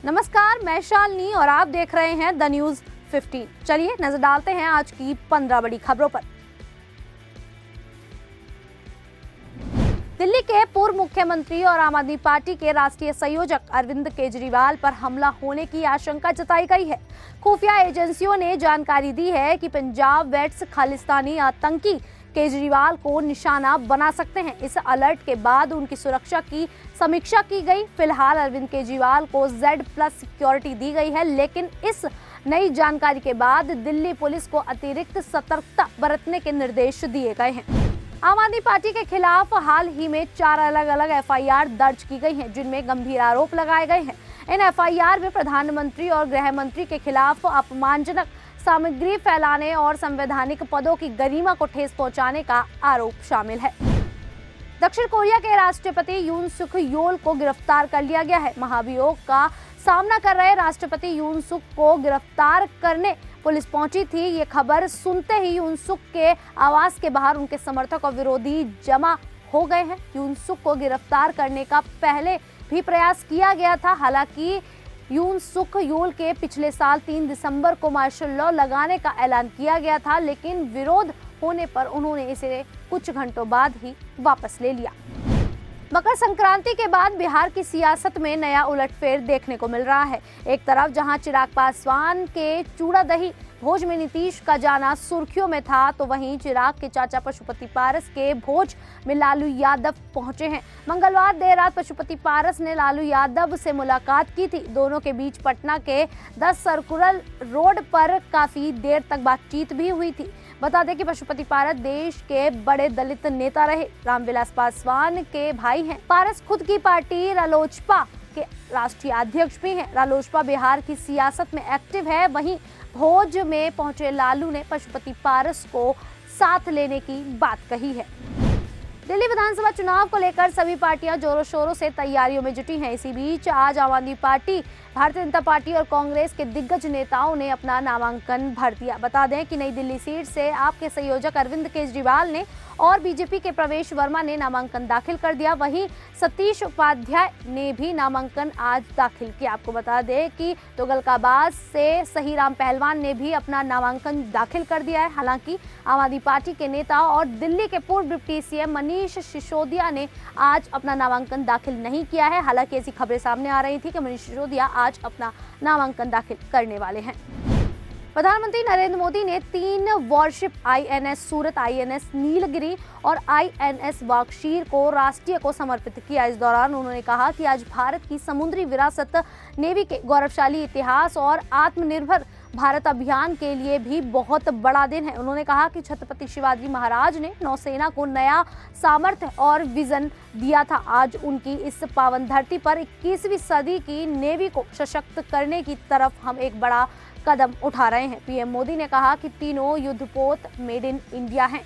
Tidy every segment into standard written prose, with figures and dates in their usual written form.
नमस्कार, मैं शालिनी और आप देख रहे हैं द न्यूज 15। चलिए नजर डालते हैं आज की 15 बड़ी खबरों पर। दिल्ली के पूर्व मुख्यमंत्री और आम आदमी पार्टी के राष्ट्रीय संयोजक अरविंद केजरीवाल पर हमला होने की आशंका जताई गई है। खुफिया एजेंसियों ने जानकारी दी है कि पंजाब वेट्स खालिस्तानी आतंकी केजरीवाल को निशाना बना सकते हैं। इस अलर्ट के बाद उनकी सुरक्षा की समीक्षा की गई। फिलहाल अरविंद केजरीवाल को Z+ सिक्योरिटी दी गई है, लेकिन इस नई जानकारी के बाद दिल्ली पुलिस को अतिरिक्त सतर्कता बरतने के निर्देश दिए गए हैं। आम आदमी पार्टी के खिलाफ हाल ही में 4 अलग-अलग FIR दर्ज की गई हैं, जिनमें गंभीर आरोप लगाए गए हैं। इन FIR में प्रधानमंत्री और गृह मंत्री के खिलाफ अपमानजनक सामग्री फैलाने और संवैधानिक पदों की गरिमा को ठेस पहुंचाने का आरोप शामिल है। दक्षिण कोरिया के राष्ट्रपति यून सुक योल को गिरफ्तार कर लिया गया है। महाभियोग का सामना कर रहे राष्ट्रपति यून सुक को गिरफ्तार करने पुलिस पहुंची थी। ये खबर सुनते ही यून सुक के आवास के बाहर उनके समर्थक और विरोधी जमा हो गए हैं। यून सुक को गिरफ्तार करने का पहले भी प्रयास किया गया था। हालांकि यून सुक योल के पिछले साल 3 दिसंबर को मार्शल लॉ लगाने का ऐलान किया गया था, लेकिन विरोध होने पर उन्होंने इसे कुछ घंटों बाद ही वापस ले लिया। मकर संक्रांति के बाद बिहार की सियासत में नया उलटफेर देखने को मिल रहा है। एक तरफ जहां चिराग पासवान के चूड़ा दही भोज में नीतीश का जाना सुर्खियों में था, तो वहीं चिराग के चाचा पशुपति पारस के भोज में लालू यादव पहुंचे हैं। मंगलवार देर रात पशुपति पारस ने लालू यादव से मुलाकात की थी। दोनों के बीच पटना के 10 सर्कुलर रोड पर काफी देर तक बातचीत भी हुई थी। बता दें कि पशुपति पारस देश के बड़े दलित नेता रहे। रामविलास पासवान के भाई हैं। पारस खुद की पार्टी रालोसपा के राष्ट्रीय अध्यक्ष भी हैं। रालोसपा बिहार की सियासत में एक्टिव है। वहीं भोज में पहुंचे लालू ने पशुपति पारस को साथ लेने की बात कही है। दिल्ली विधानसभा चुनाव को लेकर सभी पार्टियां जोरों शोरों से तैयारियों में जुटी हैं। इसी बीच आज आम आदमी पार्टी, भारतीय जनता पार्टी और कांग्रेस के दिग्गज नेताओं ने अपना नामांकन भर दिया। बता दें कि नई दिल्ली सीट से आपके संयोजक अरविंद केजरीवाल ने और बीजेपी के प्रवेश वर्मा ने नामांकन दाखिल कर दिया। वहीं सतीश उपाध्याय ने भी नामांकन आज दाखिल किया। आपको बता दें कि तुगलकाबाद से सहीराम पहलवान ने भी अपना नामांकन दाखिल कर दिया है। हालांकि आम आदमी पार्टी के नेता और दिल्ली के पूर्व डिप्टी CM मनीष सिसोदिया ने आज अपना नामांकन दाखिल नहीं किया है। हालांकि ऐसी खबरें सामने आ रही थी कि मनीष सिसोदिया आज अपना नामांकन दाखिल करने वाले हैं। प्रधानमंत्री नरेंद्र मोदी ने 3 वॉरशिप INS सूरत, INS नीलगिरी और INS वागशीर को राष्ट्रीय को समर्पित किया। इस दौरान उन्होंने कहा कि आज भारत की समुद्री विरासत, नेवी के गौरवशाली इतिहास और आत्मनिर्भर भारत अभियान के लिए भी बहुत बड़ा दिन है। उन्होंने कहा कि छत्रपति शिवाजी महाराज ने नौसेना को नया सामर्थ्य और विजन दिया था। आज उनकी इस पावन धरती पर 21वीं सदी की नेवी को सशक्त करने की तरफ हम एक बड़ा कदम उठा रहे हैं। PM मोदी ने कहा कि तीनों युद्धपोत मेड इन इंडिया हैं।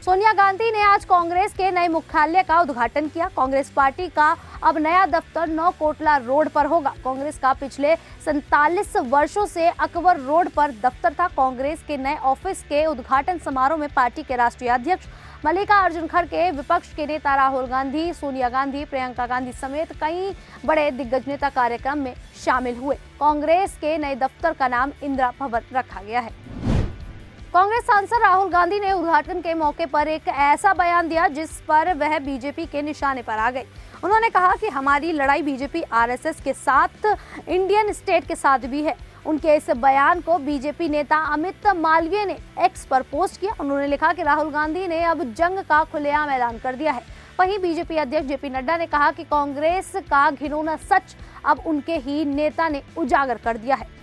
सोनिया गांधी ने आज कांग्रेस के नए मुख्यालय का उद्घाटन किया। कांग्रेस पार्टी का अब नया दफ्तर 9 कोटला रोड पर होगा। कांग्रेस का पिछले 47 वर्षों से अकबर रोड पर दफ्तर था। कांग्रेस के नए ऑफिस के उद्घाटन समारोह में पार्टी के राष्ट्रीय अध्यक्ष मल्लिकार्जुन खड़गे, विपक्ष के नेता राहुल गांधी, सोनिया गांधी, प्रियंका गांधी समेत कई बड़े दिग्गज नेता कार्यक्रम में शामिल हुए। कांग्रेस के नए दफ्तर का नाम इंदिरा भवन रखा गया है। कांग्रेस सांसद राहुल गांधी ने उद्घाटन के मौके पर एक ऐसा बयान दिया जिस पर वह बीजेपी के निशाने पर आ गए। उन्होंने कहा कि हमारी लड़ाई बीजेपी RSS के साथ, इंडियन स्टेट के साथ भी है। उनके इस बयान को बीजेपी नेता अमित मालवीय ने X पर पोस्ट किया। उन्होंने लिखा कि राहुल गांधी ने अब जंग का खुलेआम ऐलान कर दिया है। वहीं बीजेपी अध्यक्ष JP नड्डा ने कहा कि कांग्रेस का घिनौना सच अब उनके ही नेता ने उजागर कर दिया है।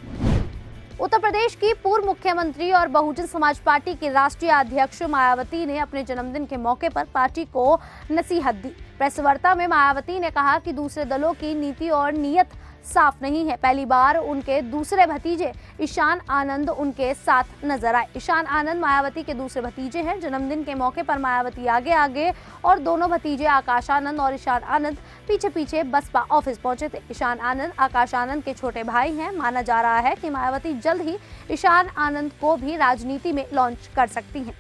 उत्तर प्रदेश की पूर्व मुख्यमंत्री और बहुजन समाज पार्टी की राष्ट्रीय अध्यक्ष मायावती ने अपने जन्मदिन के मौके पर पार्टी को नसीहत दी। प्रेस वार्ता में मायावती ने कहा कि दूसरे दलों की नीति और नीयत साफ नहीं है। पहली बार उनके दूसरे भतीजे ईशान आनंद उनके साथ नजर आए। ईशान आनंद मायावती के दूसरे भतीजे हैं। जन्मदिन के मौके पर मायावती आगे आगे और दोनों भतीजे आकाश आनंद और ईशान आनंद पीछे पीछे बसपा ऑफिस पहुंचे थे। ईशान आनंद आकाश आनंद के छोटे भाई हैं। माना जा रहा है कि मायावती जल्द ही ईशान आनंद को भी राजनीति में लॉन्च कर सकती हैं।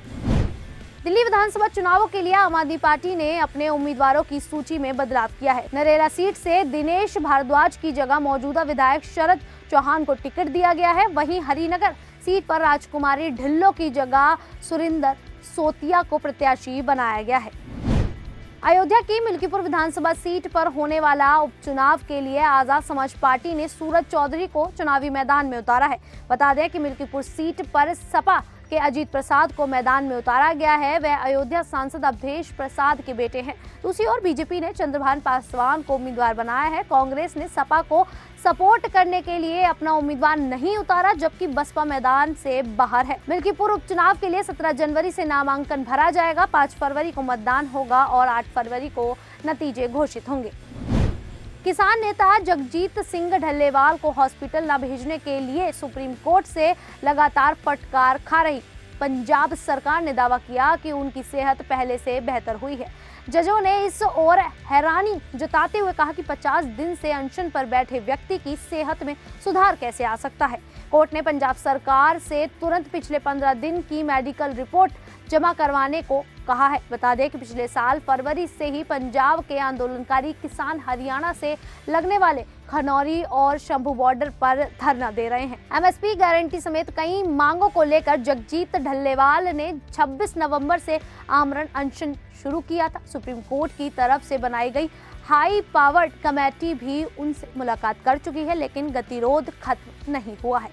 दिल्ली विधानसभा चुनावों के लिए आम आदमी पार्टी ने अपने उम्मीदवारों की सूची में बदलाव किया है। नरेला सीट से दिनेश भारद्वाज की जगह मौजूदा विधायक शरद चौहान को टिकट दिया गया है। वहीं हरिनगर सीट पर राजकुमारी ढिल्लो की जगह सुरिंदर सोतिया को प्रत्याशी बनाया गया है। अयोध्या की मिल्कीपुर विधानसभा सीट पर होने वाला उपचुनाव के लिए आजाद समाज पार्टी ने सूरज चौधरी को चुनावी मैदान में उतारा है। बता दें कि मिल्कीपुर सीट पर सपा के अजीत प्रसाद को मैदान में उतारा गया है। वह अयोध्या सांसद अवधेश प्रसाद के बेटे हैं। दूसरी ओर बीजेपी ने चंद्रभान पासवान को उम्मीदवार बनाया है। कांग्रेस ने सपा को सपोर्ट करने के लिए अपना उम्मीदवार नहीं उतारा, जबकि बसपा मैदान से बाहर है। मिल्कीपुर उपचुनाव के लिए 17 जनवरी से नामांकन भरा जाएगा। 5 फरवरी को मतदान होगा और 8 फरवरी को नतीजे घोषित होंगे। किसान नेता जगजीत सिंह ढल्लेवाल को हॉस्पिटल न भेजने के लिए सुप्रीम कोर्ट से लगातार फटकार खा रही पंजाब सरकार ने दावा किया कि उनकी सेहत पहले से बेहतर हुई है। जजों ने इस ओर हैरानी जताते हुए कहा कि 50 दिन से अनशन पर बैठे व्यक्ति की सेहत में सुधार कैसे आ सकता है। कोर्ट ने पंजाब सरकार से तुरंत पिछले 15 दिन की मेडिकल रिपोर्ट जमा करवाने को कहा है। बता दें कि पिछले साल फरवरी से ही पंजाब के आंदोलनकारी किसान हरियाणा से लगने वाले खनौरी और शंभू बॉर्डर पर धरना दे रहे हैं। एमएसपी गारंटी समेत कई मांगों को लेकर जगजीत ढल्लेवाल ने 26 नवंबर से आमरण अनशन शुरू किया था। सुप्रीम कोर्ट की तरफ से बनाई गई हाई पावर्ड कमेटी भी उनसे मुलाकात कर चुकी है, लेकिन गतिरोध खत्म नहीं हुआ है।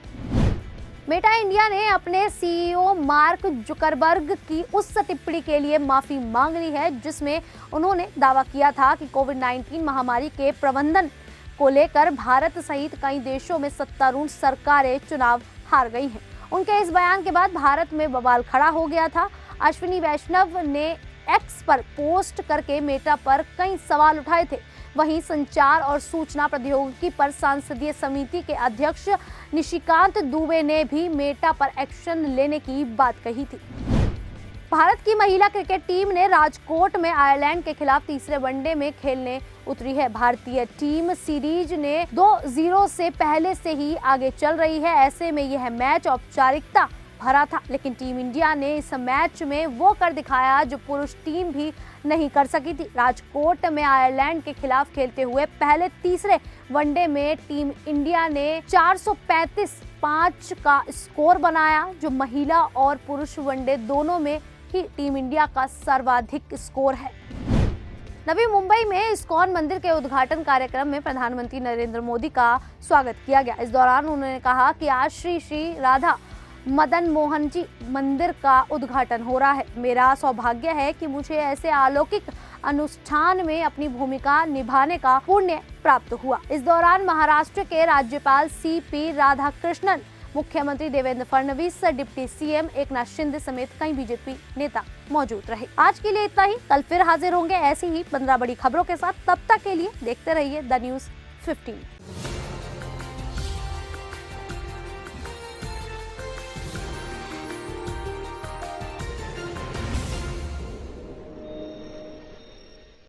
मेटा इंडिया ने अपने सीईओ मार्क जुकरबर्ग की उस टिप्पणी के लिए माफी मांग ली है जिसमें उन्होंने दावा किया था कि कोविड-19 महामारी के प्रबंधन को लेकर भारत सहित कई देशों में सत्तारूढ़ सरकारें चुनाव हार गई हैं। उनके इस बयान के बाद भारत में बवाल खड़ा हो गया था। अश्विनी वैष्णव ने एक्स पर पोस्ट करके मेटा पर कई सवाल उठाए थे। वहीं संचार और सूचना प्रौद्योगिकी पर संसदीय समिति के अध्यक्ष निशिकांत दुबे ने भी मेटा पर एक्शन लेने की बात कही थी। भारत की महिला क्रिकेट टीम ने राजकोट में आयरलैंड के खिलाफ तीसरे वनडे में खेलने उतरी है। भारतीय टीम सीरीज ने 2-0 से पहले से ही आगे चल रही है। ऐसे में यह मैच औपचारिकता भरा था, लेकिन टीम इंडिया ने इस मैच में वो कर दिखाया जो पुरुष टीम भी नहीं कर सकी थी। राजकोट में आयरलैंड के खिलाफ खेलते हुए पहले तीसरे वनडे में टीम इंडिया ने 435 का स्कोर बनाया, जो महिला और पुरुष वनडे दोनों में ही टीम इंडिया का सर्वाधिक स्कोर है। नवी मुंबई में इस्कॉन मंदिर के उद्घाटन कार्यक्रम में प्रधानमंत्री नरेंद्र मोदी का स्वागत किया गया। इस दौरान उन्होंने कहा कि आज श्री श्री राधा मदन मोहन जी मंदिर का उद्घाटन हो रहा है। मेरा सौभाग्य है कि मुझे ऐसे अलौकिक अनुष्ठान में अपनी भूमिका निभाने का पुण्य प्राप्त हुआ। इस दौरान महाराष्ट्र के राज्यपाल सीपी राधाकृष्णन, मुख्यमंत्री देवेंद्र फडणवीस, डिप्टी सीएम एकनाथ शिंदे समेत कई बीजेपी नेता मौजूद रहे। आज के लिए इतना ही। कल फिर हाजिर होंगे ऐसी ही 15 बड़ी खबरों के साथ। तब तक के लिए देखते रहिए द न्यूज़ 15।